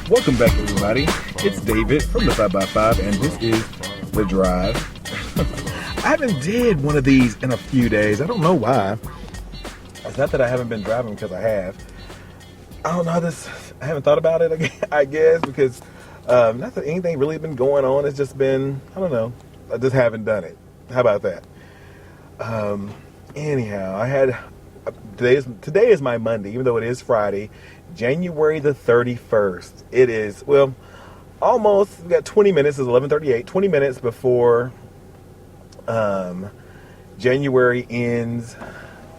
Welcome back, everybody. It's David from the 5x5, and this is The Drive. I haven't did one of these in a few days. I don't know why. It's not that I haven't been driving, because I have. I don't know, I haven't thought about it, I guess, because not that anything really been going on. It's just been, I don't know, I just haven't done it. How about that? Anyhow, today is my Monday, even though it is Friday, January the 31st. It is, well, almost, we got 20 minutes, it's 11:38, 20 minutes before January ends.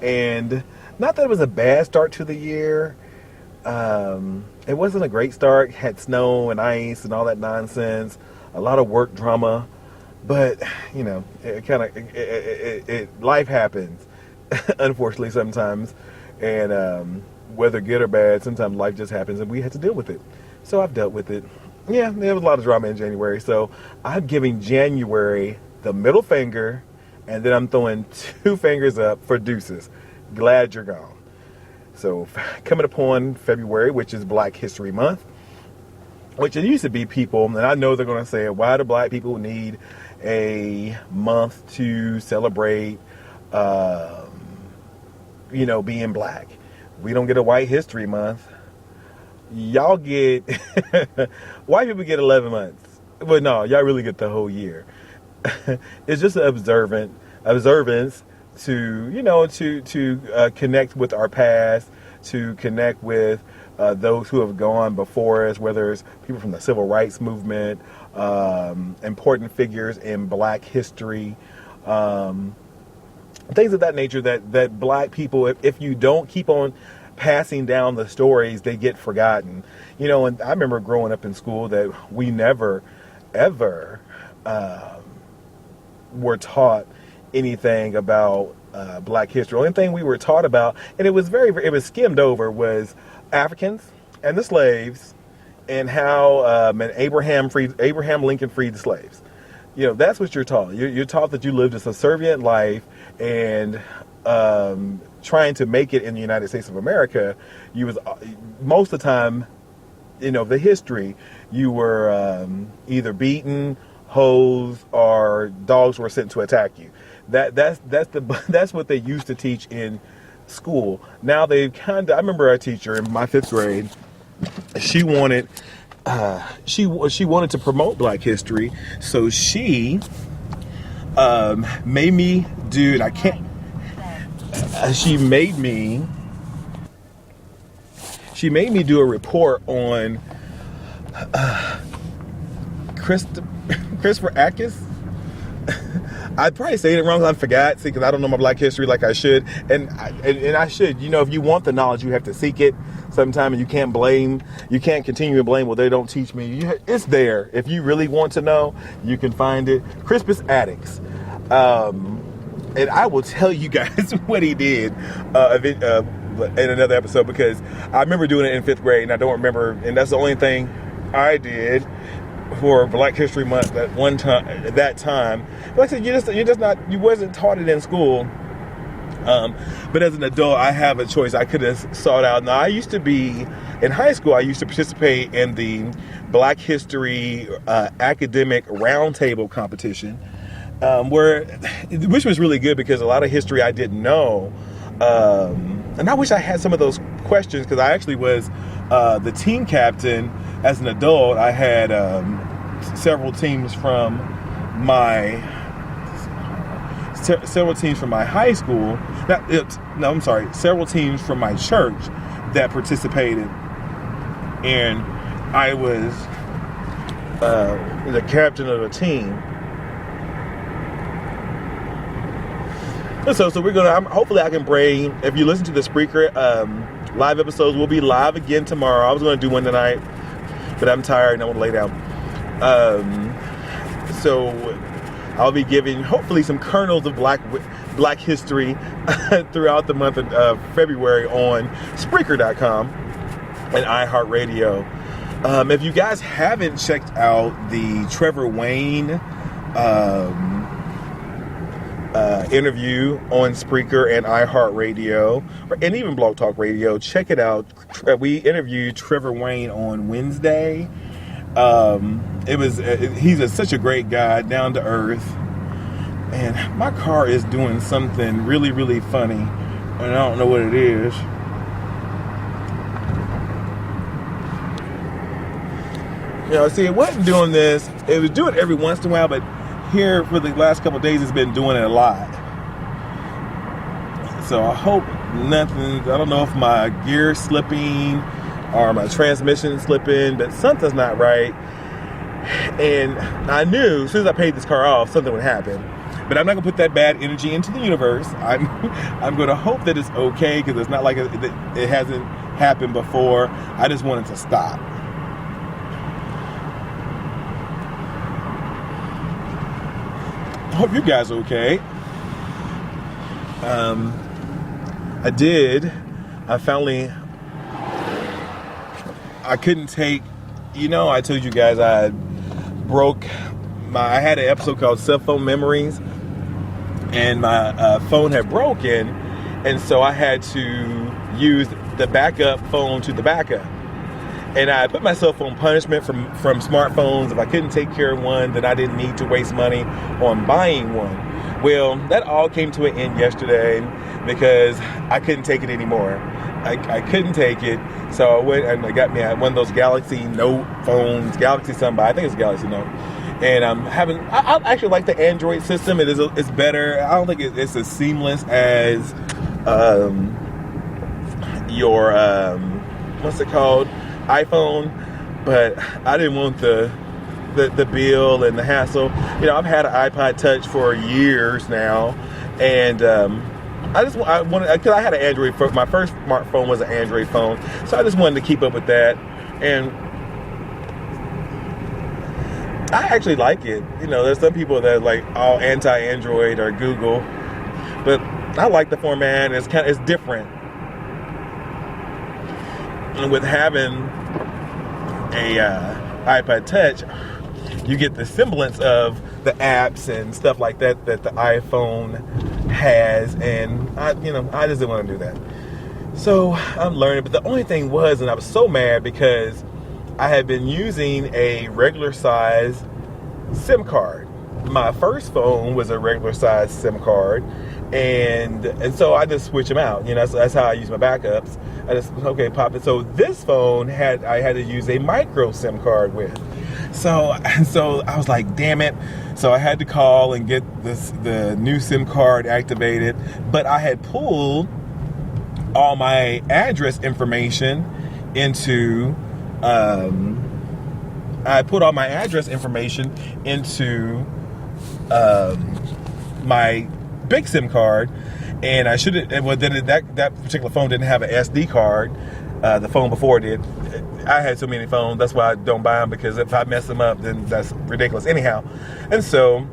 And not that it was a bad start to the year. It wasn't a great start. Had snow and ice and all that nonsense. A lot of work drama. But, you know, life happens, unfortunately, sometimes. And whether good or bad, sometimes life just happens and we had to deal with it. So I've dealt with it. Yeah, there was a lot of drama in January. So I'm giving January the middle finger, and then I'm throwing 2 fingers up for deuces. Glad you're gone. So coming upon February, which is Black History Month, which it used to be people, and I know they're going to say, why do black people need a month to celebrate, being black? We don't get a White History Month. Y'all get, white people get 11 months. But no, y'all really get the whole year. It's just an observance to connect with our past, to connect with those who have gone before us, whether it's people from the civil rights movement, important figures in black history, things of that nature that black people, if you don't keep on passing down the stories, they get forgotten. And I remember growing up in school that we never, ever were taught anything about black history. The only thing we were taught about, and it was skimmed over, was Africans and the slaves, and how Abraham Lincoln freed the slaves. That's what you're taught. You're taught that you lived a subservient life, and trying to make it in the United States of America, you was most of the time, the history, you were either beaten, hosed, or dogs were sent to attack you. That's what they used to teach in school. Now I remember a teacher in my 5th grade. She wanted to promote Black history, so she made me do, and I can't. She made me do a report on Christopher Atkins. I'd probably say it wrong. I forgot, because I don't know my black history like I should, and I should. If you want the knowledge, you have to seek it. Sometimes you can't continue to blame. Well, they don't teach me. It's there. If you really want to know, you can find it. Crispus Attucks. And I will tell you guys what he did in another episode, because I remember doing it in 5th grade, and I don't remember, and that's the only thing I did for Black History Month at that time. Like I said, you wasn't taught it in school. But as an adult, I have a choice. I could have sought out. Now, in high school, I used to participate in the Black History academic roundtable competition, which was really good, because a lot of history I didn't know. And I wish I had some of those questions, because I actually was the team captain as an adult. I had several teams from my high school. Several teams from my church that participated, and I was the captain of the team. So we're gonna. Hopefully, I can bring. If you listen to the Spreaker live episodes will be live again tomorrow. I was going to do one tonight, but I'm tired and I want to lay down. So I'll be giving hopefully some kernels of black history throughout the month of February on Spreaker.com and iHeartRadio. If you guys haven't checked out the Trevor Wayne interview on Spreaker and iHeartRadio, and even Blog Talk Radio, check it out. We interviewed Trevor Wayne on Wednesday. He's such a great guy, down to earth. And my car is doing something really, really funny, and I don't know what it is. See, it wasn't doing this. It was doing it every once in a while, but here for the last couple of days, it's been doing it a lot. So I hope nothing. I don't know if my gear's slipping or my transmission slipping, but something's not right. And I knew as soon as I paid this car off, something would happen. But I'm not gonna put that bad energy into the universe. I'm gonna hope that it's okay, because it's not like it hasn't happened before. I just want it to stop. I hope you guys are okay. I couldn't take, I told you guys I had an episode called Cell Phone Memories, and my phone had broken, and so I had to use the backup phone to the backup. And I put myself on punishment from smartphones. If I couldn't take care of one, then I didn't need to waste money on buying one. Well, that all came to an end yesterday because I couldn't take it anymore. I couldn't take it. So I went and I got me one of those Galaxy Note phones, Galaxy something, I think it's Galaxy Note. And I actually like the Android system. It's better. I don't think it's as seamless as your what's it called, iPhone, but I didn't want the bill and the hassle. I've had an iPod Touch for years now, and because I had an Android phone. My first smartphone was an Android phone, so I just wanted to keep up with that. And I actually like it. There's some people that are like all anti-Android or Google, but I like the format. It's different. And with having a iPod Touch, you get the semblance of the apps and stuff like that the iPhone has, and I just didn't want to do that. So I'm learning, but the only thing was, and I was so mad because I had been using a regular size SIM card. My first phone was a regular size SIM card, and so I just switch them out. That's how I use my backups. I just pop it. So this phone I had to use a micro SIM card with. So I was like, damn it. So I had to call and get the new SIM card activated, but I had pulled all my address information into my big SIM card, and I should have. Well, then that particular phone didn't have an SD card. The phone before did. I had so many phones. That's why I don't buy them, because if I mess them up, then that's ridiculous. Anyhow, and so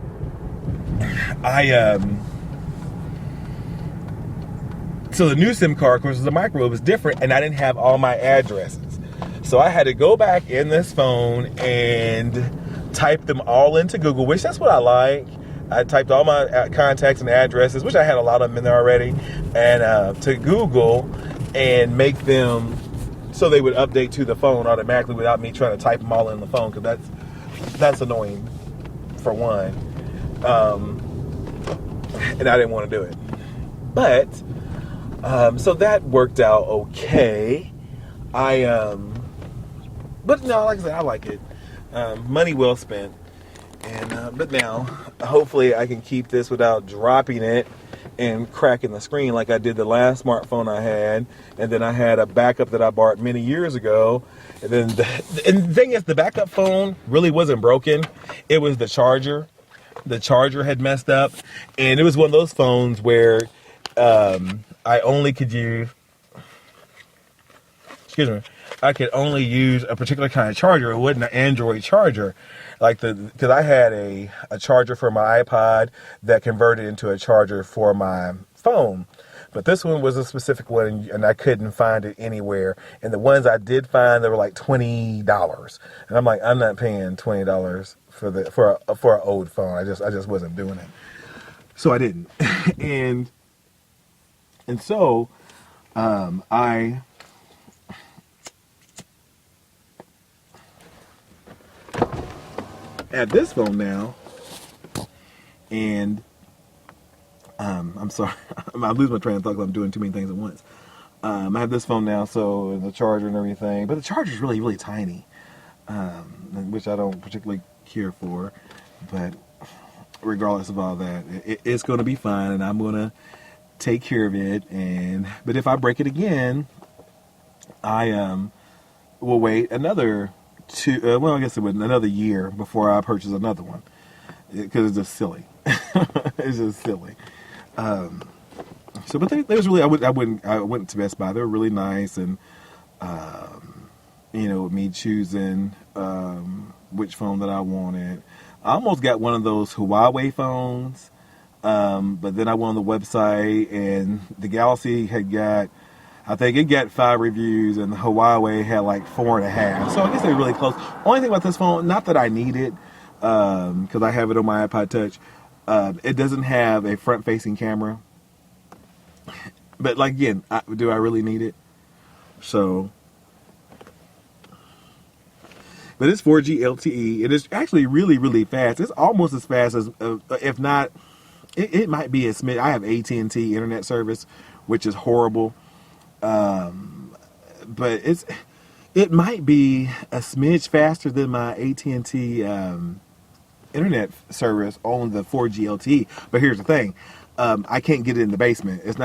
so the new SIM card, of course, was a micro. It was different, and I didn't have all my addresses. So I had to go back in this phone and type them all into Google, which that's what I like. I typed all my contacts and addresses, which I had a lot of them in there already, and to Google, and make them so they would update to the phone automatically without me trying to type them all in the phone, because that's annoying, for one. And I didn't want to do it. But, so that worked out okay. But no, like I said, I like it. Money well spent. And but now, hopefully I can keep this without dropping it and cracking the screen like I did the last smartphone I had. And then I had a backup that I bought many years ago. And then and the thing is, the backup phone really wasn't broken. It was the charger. The charger had messed up. And it was one of those phones where I only could use excuse me, I could only use a particular kind of charger. It wasn't an Android charger, because I had a charger for my iPod that converted into a charger for my phone. But this one was a specific one, and I couldn't find it anywhere. And the ones I did find, they were like $20, and I'm like, I'm not paying $20 for an old phone. I just wasn't doing it, so I didn't. and so I have this phone now, and I'm sorry, I lose my train of thought because I'm doing too many things at once. I have this phone now, so the charger and everything, but the charger is really, really tiny, which I don't particularly care for. But regardless of all that, it's going to be fine, and I'm going to take care of it. But if I break it again, I will wait another I guess it would another year before I purchase another one, because it's just silly. It's just silly. But they was really, I went to Best Buy. They were really nice, and with me choosing which phone that I wanted. I almost got one of those Huawei phones, but then I went on the website, and the Galaxy I think it got 5 reviews, and the Huawei had like 4.5. So I guess they're really close. Only thing about this phone, not that I need it, because I have it on my iPod Touch. It doesn't have a front-facing camera. But like again, do I really need it? So, but it's 4G LTE. It is actually really, really fast. It's almost as fast as, if not, it might be a smidge. I have AT&T internet service, which is horrible. But it might be a smidge faster than my AT&T internet service on the 4G LTE. But here's the thing. I can't get it in the basement. It's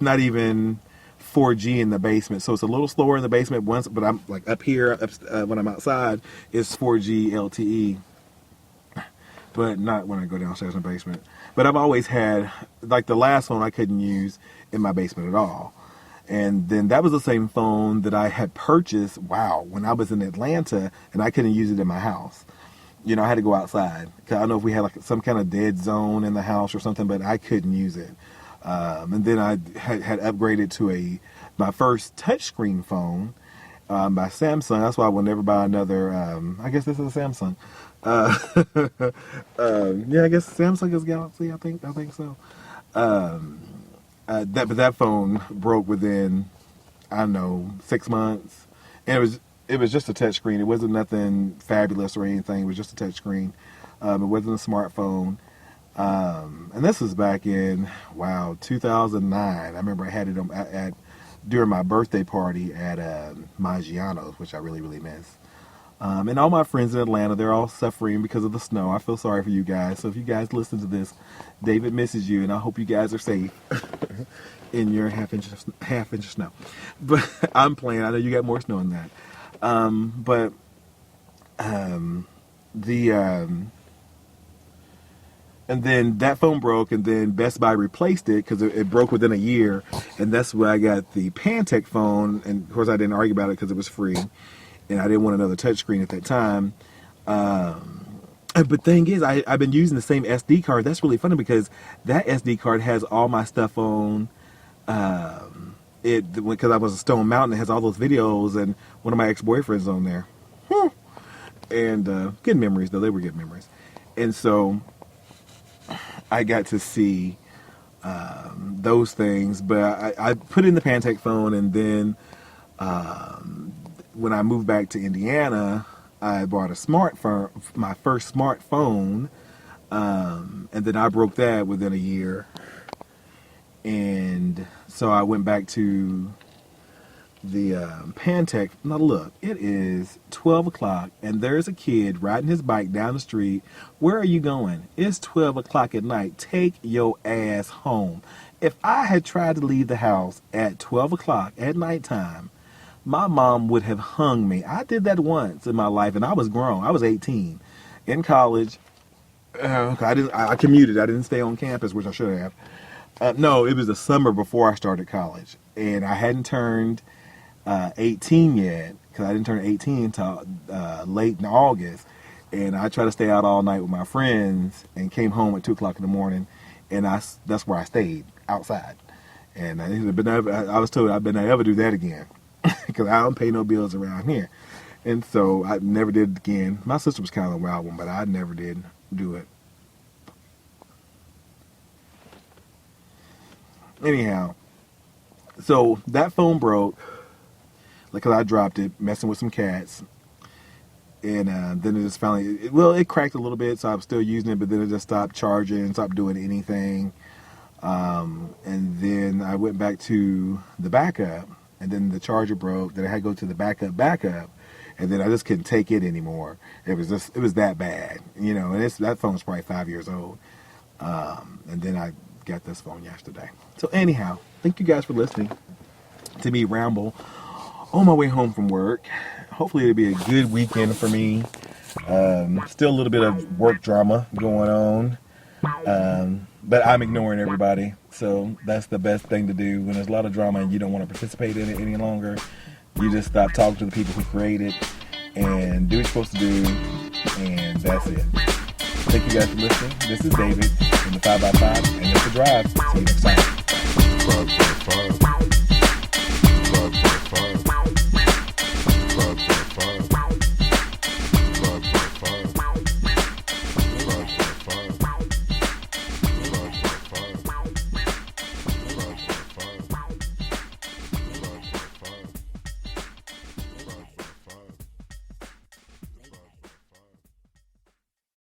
not even 4G in the basement. So it's a little slower in the basement but I'm like up here, when I'm outside, it's 4G LTE. But not when I go downstairs in the basement. But I've always had, like the last phone I couldn't use in my basement at all. And then that was the same phone that I had purchased, when I was in Atlanta, and I couldn't use it in my house. I had to go outside. Cause I don't know if we had like some kind of dead zone in the house or something, but I couldn't use it. And then I had upgraded to my first touchscreen phone by Samsung. That's why I will never buy another. I guess this is a Samsung. Yeah, I guess Samsung is Galaxy. I think so. But that phone broke within, I don't know, 6 months, and it was just a touch screen. It wasn't nothing fabulous or anything. It was just a touch screen. It wasn't a smartphone. And this was back in 2009. I remember I had it during my birthday party at Maggiano's, which I really, really miss. And all my friends in Atlanta, they're all suffering because of the snow. I feel sorry for you guys. So if you guys listen to this, David misses you, and I hope you guys are safe in your half inch of snow. But I'm playing. I know you got more snow than that. And then that phone broke, and then Best Buy replaced it because it broke within a year, and that's where I got the Pantech phone. And of course, I didn't argue about it because it was free, and I didn't want another touchscreen at that time. But thing is, I've been using the same SD card. That's really funny because that SD card has all my stuff on. Because I was at Stone Mountain, it has all those videos, and one of my ex-boyfriends on there. And good memories, though. They were good memories. And so I got to see those things. But I put in the Pantech phone, and then when I moved back to Indiana, I bought my first smartphone, and then I broke that within a year. And so I went back to the Pantech. Now look, it is 12 o'clock, and there's a kid riding his bike down the street. Where are you going? It's 12 o'clock at night. Take your ass home. If I had tried to leave the house at 12 o'clock at nighttime, my mom would have hung me. I did that once in my life, and I was grown. I was 18 in college. I commuted. I didn't stay on campus, which I should have. No, it was the summer before I started college, and I hadn't turned 18 yet, because I didn't turn 18 until late in August. And I tried to stay out all night with my friends and came home at 2 o'clock in the morning. And that's where I stayed, outside. And I was told I better not ever do that again, because I don't pay no bills around here. And so I never did it again. My sister was kind of a wild one, but I never did do it. Anyhow, so that phone broke, because I dropped it, messing with some cats. And then it just finally, it cracked a little bit, so I was still using it, but then it just stopped charging, stopped doing anything. And then I went back to the backup, and then the charger broke. Then I had to go to the backup, and then I just couldn't take it anymore. It was that bad, and that phone's probably 5 years old. And then I got this phone yesterday. So anyhow, thank you guys for listening to me ramble on my way home from work. Hopefully it'll be a good weekend for me. Still a little bit of work drama going on. But I'm ignoring everybody. So that's the best thing to do. When there's a lot of drama and you don't want to participate in it any longer, you just stop talking to the people who create it and do what you're supposed to do. And that's it. Thank you guys for listening. This is David from the 5x5, and it's The Drive. See you next time.